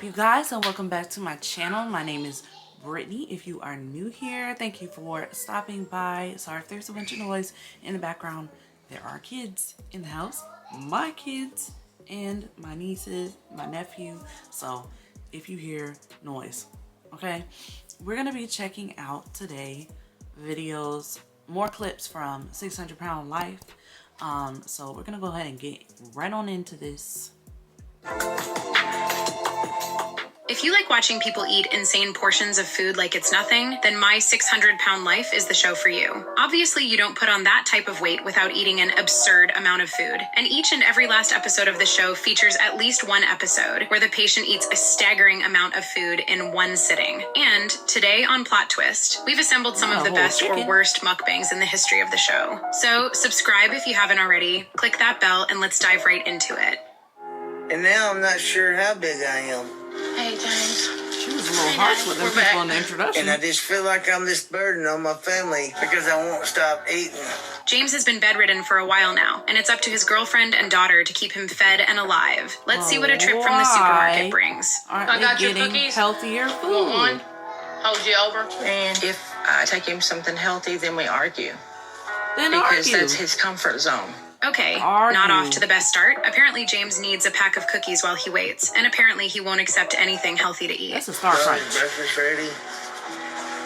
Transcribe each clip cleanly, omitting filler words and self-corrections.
up, you guys, and welcome back to my channel. My name is Brittany. If you are new here, thank you for stopping by. Sorry if there's a bunch of noise in the background. There are kids in the house, my kids and my nieces, my nephew. So if you hear noise, okay, we're gonna be checking out today videos, more clips from 600 Pound Life. So we're gonna go ahead and get right on into this. If you like watching people eat insane portions of food like it's nothing, then My 600 Pound Life is the show for you. Obviously, you don't put on that type of weight without eating an absurd amount of food. And each and every last episode of the show features at least one episode where the patient eats a staggering amount of food in one sitting. And today on Plot Twist, we've assembled some of the best or worst mukbangs in the history of the show. So subscribe if you haven't already, click that bell, and let's dive right into it. And now I'm not sure how big I am. Hey, James. She was a little harsh with them people in the introduction. And I just feel like I'm this burden on my family because I won't stop eating. James has been bedridden for a while now, and it's up to his girlfriend and daughter to keep him fed and alive. Let's see what a trip from the supermarket brings. Aren't I got they your getting cookies. healthier Want food? one? Hold you over. And if I take him something healthy, then we argue. Then Because argue. that's his comfort zone. Okay, Argue. not off to the best start. Apparently James needs a pack of cookies while he waits, and apparently he won't accept anything healthy to eat. That's a start Is right. breakfast ready?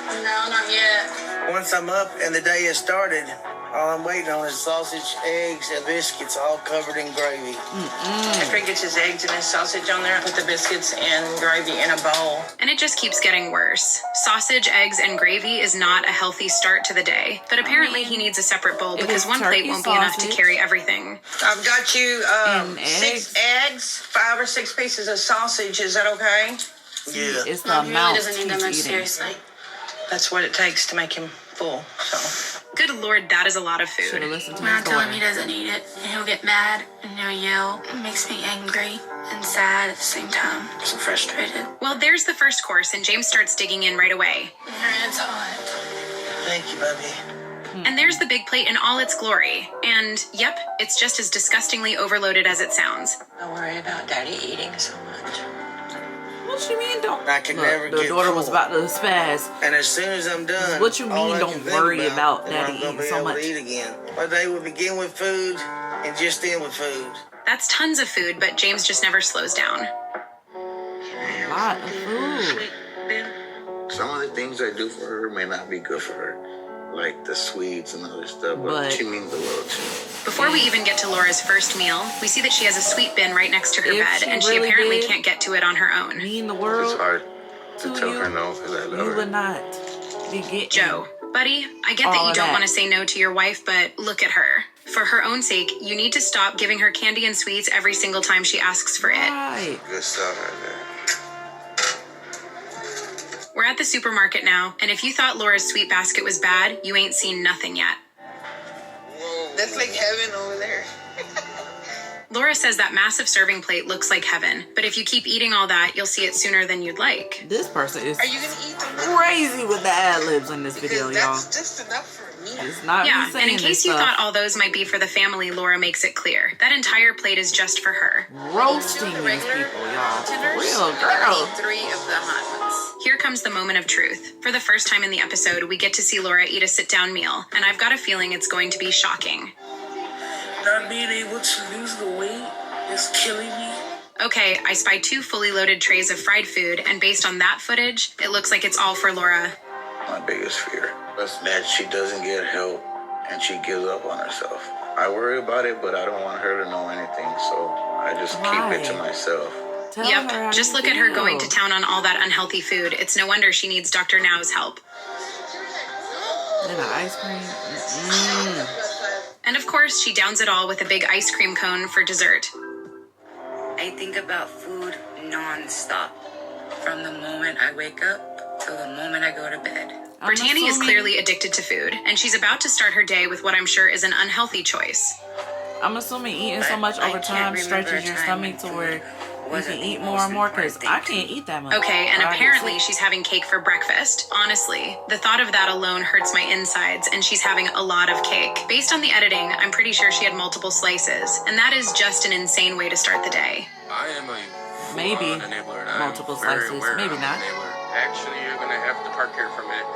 No, not yet. Once I'm up and the day has started, all I'm waiting on is sausage, eggs, and biscuits all covered in gravy. After he gets his eggs and his sausage on there, I put the biscuits and gravy in a bowl. And it just keeps getting worse. Sausage, eggs, and gravy is not a healthy start to the day, but apparently he needs a separate bowl It because is one plate turkey won't be enough to sausage. carry everything. I've got you And 6 eggs, 5 or 6 pieces of sausage. Is that okay? Yeah. It's the No, he really amount doesn't need that he's much, eating. seriously. That's what it takes to make him full. So Good Lord, that is a lot of Should have food. listened to When I his tell him he daughter. doesn't eat it, and he'll get mad, and he'll yell. It makes me angry and sad at the same time. So frustrated. Well, there's the first course, and James starts digging in right away. It's hot. Thank you, baby. And there's the big plate in all its glory. And yep, it's just as disgustingly overloaded as it sounds. don't worry about Daddy eating so much. What you mean don't? I can Look, never the get daughter was full. about to spaz. And as soon as I'm done, What you all mean I don't can think worry about is Daddy I'm gonna eating be so able much? to eat again. My day would begin with food and just end with food. That's tons of food, but James just never slows down. A lot of food. Some of the things I do for her may not be good for her, like the sweets and other stuff, but But- she means the world to me. Before we even get to Laura's first meal, we see that she has a sweet bin right next to her If bed, she and she really apparently did- can't get to it on her own. Mean the It's world hard to to tell you. her no because I love You her. would not be getting. Joe, buddy, I get that All you of don't that. want to say no to your wife, but look at her. For her own sake, you need to stop giving her candy and sweets every single time she asks for it. Right. Good stuff right there. We're at the supermarket now, and if you thought Laura's sweet basket was bad, you ain't seen nothing yet. That's like heaven over there. Laura says that massive serving plate looks like heaven, but if you keep eating all that, you'll see it sooner than you'd like. This person is Are you gonna eat the crazy with the ad libs in this video, y'all. just enough for me. It's not Yeah, me saying and in this case you stuff. thought all those might be for the family, Laura makes it clear. That entire plate is just for her. Roasting these people, y'all. For real, girl. 3 of the hot ones. Here comes the moment of truth. For the first time in the episode, we get to see Laura eat a sit-down meal, and I've got a feeling it's going to be shocking. Not being able to lose the weight is killing me. Okay, I spy 2 fully loaded trays of fried food, and based on that footage, it looks like it's all for Laura. My biggest fear is that she doesn't get help and she gives up on herself. I worry about it, but I don't want her to know anything, so I just keep it to Right. myself. Tell her how Yep, just you look at her feel. going to town on all that unhealthy food. It's no wonder she needs Dr. Now's help. And the ice cream. Mm. And of course, she downs it all with a big ice cream cone for dessert. I think about food non-stop. From the moment I wake up till the moment I go to bed. I'm Brittany is assuming- clearly addicted to food, and she's about to start her day with what I'm sure is an unhealthy choice. I'm assuming eating so But much I over can't time remember stretches a your time stomach when to where food you wasn't can the eat more most and more, because important I thing can't eat that much. Okay, and But I get apparently sick. she's having cake for breakfast. Honestly, the thought of that alone hurts my insides, and she's having a lot of cake. Based on the editing, I'm pretty sure she had multiple slices, and that is just an insane way to start the day. I am a Maybe. enabler, and multiple slices. Maybe not. Actually, you're gonna have to park here for a minute.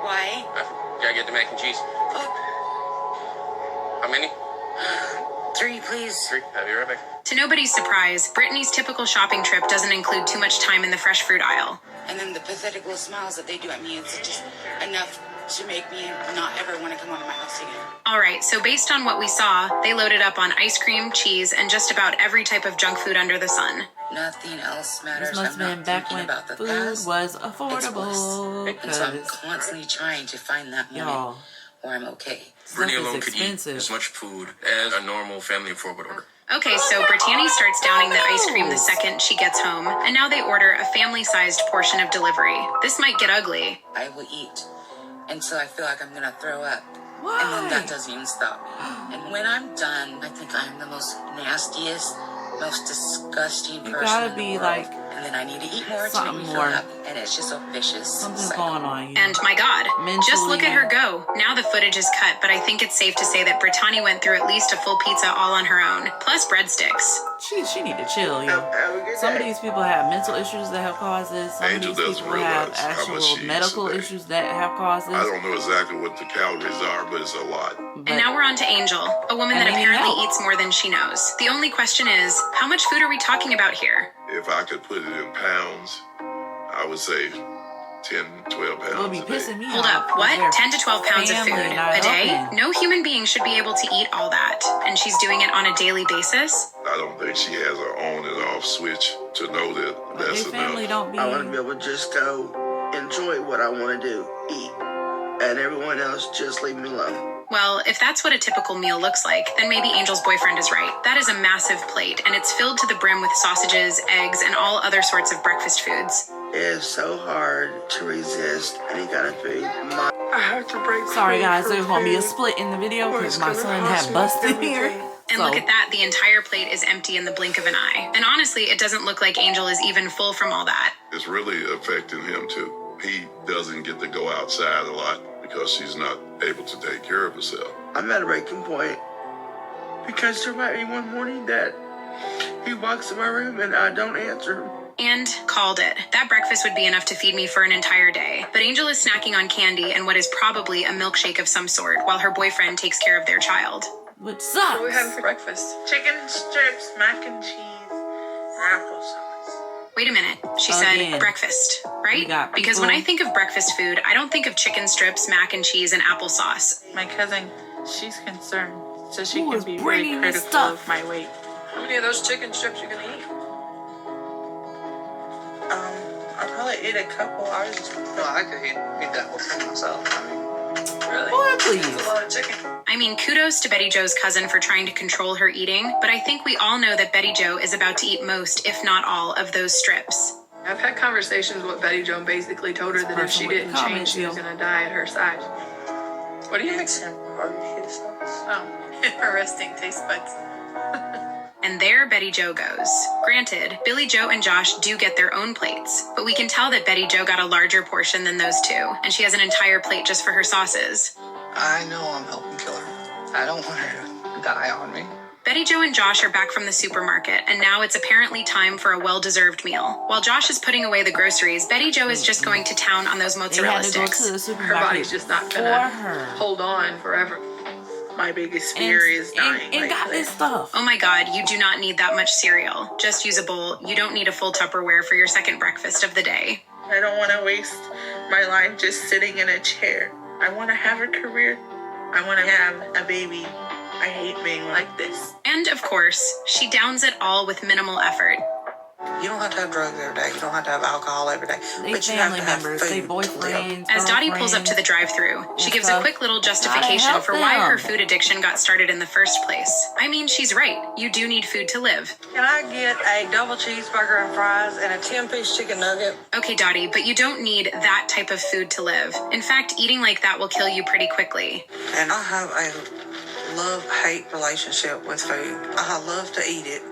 Why? I gotta get the mac and cheese. How many? 3, please. 3. I'll be right back. To nobody's surprise, Brittany's typical shopping trip doesn't include too much time in the fresh fruit aisle. And then the pathetic little smiles that they do at me, it's just enough to make me not ever want to come out of my house again. Alright, so based on what we saw, they loaded up on ice cream, cheese, and just about every type of junk food under the sun. Nothing else matters. This must have been back when food was affordable. And so I'm constantly trying to find that moment where I'm okay. Brittany alone could eat as much food as a normal family of 4 would order. Okay, so Brittany starts downing the ice cream the second she gets home, and now they order a family-sized portion of delivery. This might get ugly. I will eat until I feel like I'm gonna throw up. Why? And then that doesn't even stop me. And when I'm done, I think I'm the most nastiest, most disgusting person gotta in the be world. like And then I need to eat more to make something me feel more. happy. And it's just a vicious Something's cycle. going on here. And my God, just look at Mentally. her go. Now the footage is cut, but I think it's safe to say that Brittany went through at least a full pizza all on her own, plus breadsticks. She need to chill, yo. Some of these people have mental issues that have caused this. Some Angel of these doesn't people have realize how actual much she eats medical a day. issues that have caused this. I don't know exactly what the calories are, but it's a lot. And now we're on to Angel, a woman that And they need apparently help. eats more than she knows. The only question is, how much food are we talking about here? If I could put it in pounds, I would say 10, 12 pounds It'll be a day. pissing me Hold off. up, what? They're 10 to 12 pounds of food family, not a day? helping. No human being should be able to eat all that. And she's doing it on a daily basis? I don't think she has an on and off switch to know that But that's their family enough. don't be. I want to be able to just go enjoy what I want to do, eat, and everyone else just leave me alone. Well, if that's what a typical meal looks like, then maybe Angel's boyfriend is right. That is a massive plate, and it's filled to the brim with sausages, eggs, and all other sorts of breakfast foods. It's so hard to resist any kind of food. I have to break Sorry free guys, from there's gonna be a pain, split in the video or because it's my gonna son cost had me busted everything. here. And look at that, the entire plate is empty in the blink of an eye. And honestly, it doesn't look like Angel is even full from all that. It's really affecting him too. He doesn't get to go outside a lot because she's not able to take care of herself. I'm at a breaking point because there might be one morning that he walks in my room and I don't answer him. And called it. That breakfast would be enough to feed me for an entire day. But Angel is snacking on candy and what is probably a milkshake of some sort while her boyfriend takes care of their child. Which sucks. What are we having for breakfast? Chicken strips, mac and cheese, and applesauce. Wait a minute. She Again. said breakfast, We right? got Because when people- I think of breakfast food, I don't think of chicken strips, mac and cheese, and applesauce. My cousin, she's concerned, so she Who can is be very bringing this critical stuff? of my weight. How many of those chicken strips you gonna eat? I'll probably eat a couple. I was just. Well, I could eat that whole thing myself. I mean, really? Boy, please. That's a lot of chicken. I mean, kudos to Betty Jo's cousin for trying to control her eating, but I think we all know that Betty Jo is about to eat most, if not all, of those strips. I've had conversations with Betty Jo and basically told her that if she Person with didn't the change, comments, she was yo. gonna die at her size. What do you think? Some barbecue sauce. Oh, interesting taste buds. And there Betty Jo goes. Granted, Billy Joe and Josh do get their own plates, but we can tell that Betty Jo got a larger portion than those two, and she has an entire plate just for her sauces. I know I'm helping kill her. I don't want her to die on me. Betty Jo and Josh are back from the supermarket, and now it's apparently time for a well-deserved meal. While Josh is putting away the groceries, Betty Jo is just going to town on those They mozzarella had to go sticks. to the Her supermarket body's just not for gonna her. hold on forever. My biggest fear is dying. and got this stuff. Oh my God, you do not need that much cereal. Just use a bowl. You don't need a full Tupperware for your second breakfast of the day. I don't want to waste my life just sitting in a chair. I want to have a career. I want to have a baby. I hate being like this. And of course, she downs it all with minimal effort. You don't have to have drugs every day. You don't have to have alcohol every day. They but you have family to have members, food they to live. boyfriends. As Dottie pulls up to the drive-thru, she gives a stuff. quick little Gotta justification help for why them. her food addiction got started in the first place. I mean, she's right. You do need food to live. Can I get a double cheeseburger and fries and a 10-piece chicken nugget? Okay, Dottie, but you don't need that type of food to live. In fact, eating like that will kill you pretty quickly. And I have a love-hate relationship with food. I love to eat it,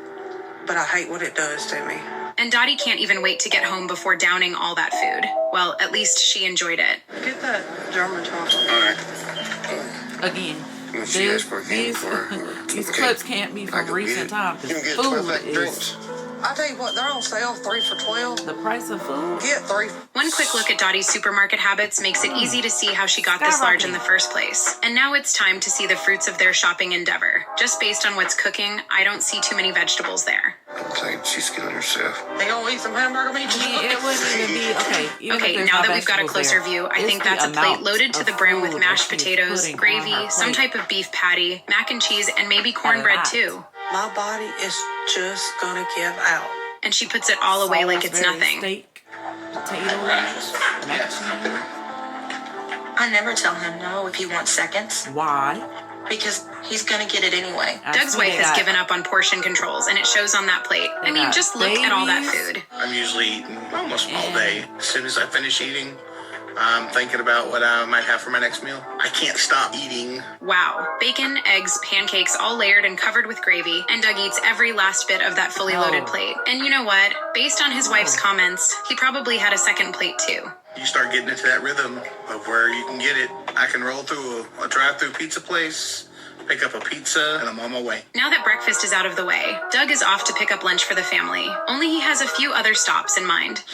but I hate what it does to me. And Dottie can't even wait to get home before downing all that food. Well, at least she enjoyed it. Get that German chocolate. Again, Let's see, this, that's for these, for these okay. clips can't be I from can recent get it. times You can because get 12 food pack is drinks. I tell you what, they're on sale 3 for $12. The price of food? Get 3. One quick look at Dottie's supermarket habits makes it easy to see how she got this large in the first place. And now it's time to see the fruits of their shopping endeavor. Just based on what's cooking, I don't see too many vegetables there. I think she's killing herself. They gonna eat some hamburger meat? I mean, it wouldn't even be, Okay, now that we've got a closer view, I think that's a plate loaded to the brim with mashed potatoes, gravy, some type of beef patty, mac and cheese, and maybe cornbread too. My body is just gonna give out. And she puts it all away like it's nothing. Steak, potatoes, mac and cheese. I never tell him no if he wants seconds. Why? Because he's gonna get it anyway. Doug's wife has given up on portion controls, and it shows on that plate. I mean, just look at all that food. I'm usually eating almost all day. As soon as I finish eating, I'm thinking about what I might have for my next meal. I can't stop eating. Wow. Bacon, eggs, pancakes, all layered and covered with gravy, and Doug eats every last bit of that fully loaded plate. And you know what? Based on his wife's comments, he probably had a second plate too. You start getting into that rhythm of where you can get it. I can roll through a drive-through pizza place, pick up a pizza, and I'm on my way. Now that breakfast is out of the way, Doug is off to pick up lunch for the family. Only he has a few other stops in mind.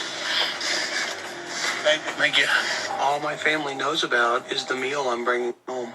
Thank you. All my family knows about is the meal I'm bringing home.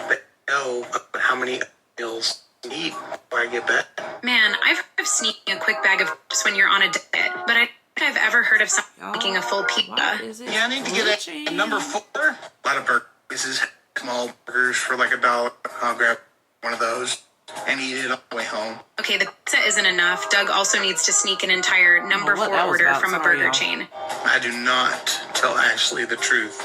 They know how many meals I eat when I get back. Man, I've heard of sneaking a quick bag of chips when you're on a diet, but I don't think I've ever heard of someone making a full pizza. Yeah, I need to get a number 4. A lot of burgers. This is small burgers for like $1. I'll grab one of those and eat it on the way home. Okay, the pizza isn't enough. Doug also needs to sneak an entire number 4 order from a burger chain. I do not tell Ashley the truth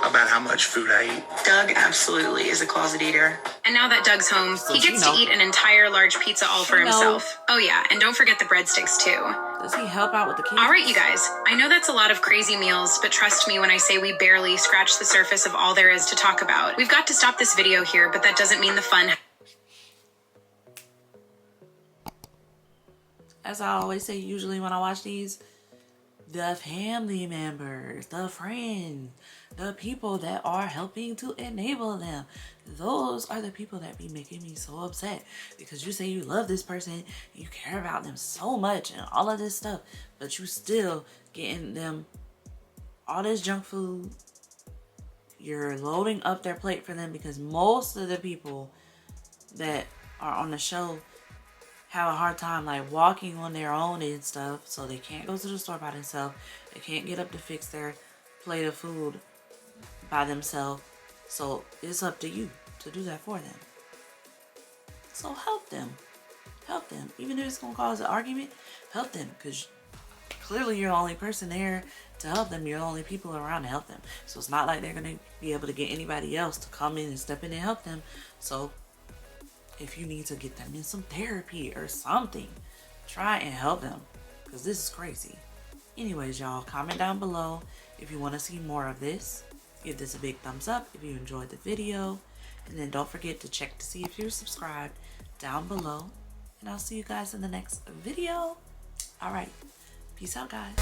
about how much food I eat. Doug absolutely is a closet eater. And now that Doug's home, he gets to eat an entire large pizza all for himself. Oh yeah, and don't forget the breadsticks too. Does he help out with the kids? All right, you guys. I know that's a lot of crazy meals, but trust me when I say we barely scratch the surface of all there is to talk about. We've got to stop this video here, but that doesn't mean the fun. As I always say, usually when I watch these, the family members, the friends, the people that are helping to enable them, those are the people that be making me so upset, because you say you love this person, you care about them so much and all of this stuff, but you still getting them all this junk food. You're loading up their plate for them, because most of the people that are on the show have a hard time like walking on their own and stuff, so they can't go to the store by themselves. They can't get up to fix their plate of food by themselves. So it's up to you to do that for them. So help them. Help them. Even if it's gonna cause an argument, help them, because clearly you're the only person there to help them. You're the only people around to help them. So it's not like they're gonna be able to get anybody else to come in and step in and help them. So if you need to get them in some therapy or something, try and help them, because this is crazy. Anyways, y'all, comment down below if you want to see more of this. Give this a big thumbs up if you enjoyed the video, and then don't forget to check to see if you're subscribed down below, and I'll see you guys in the next video. All right, peace out, guys.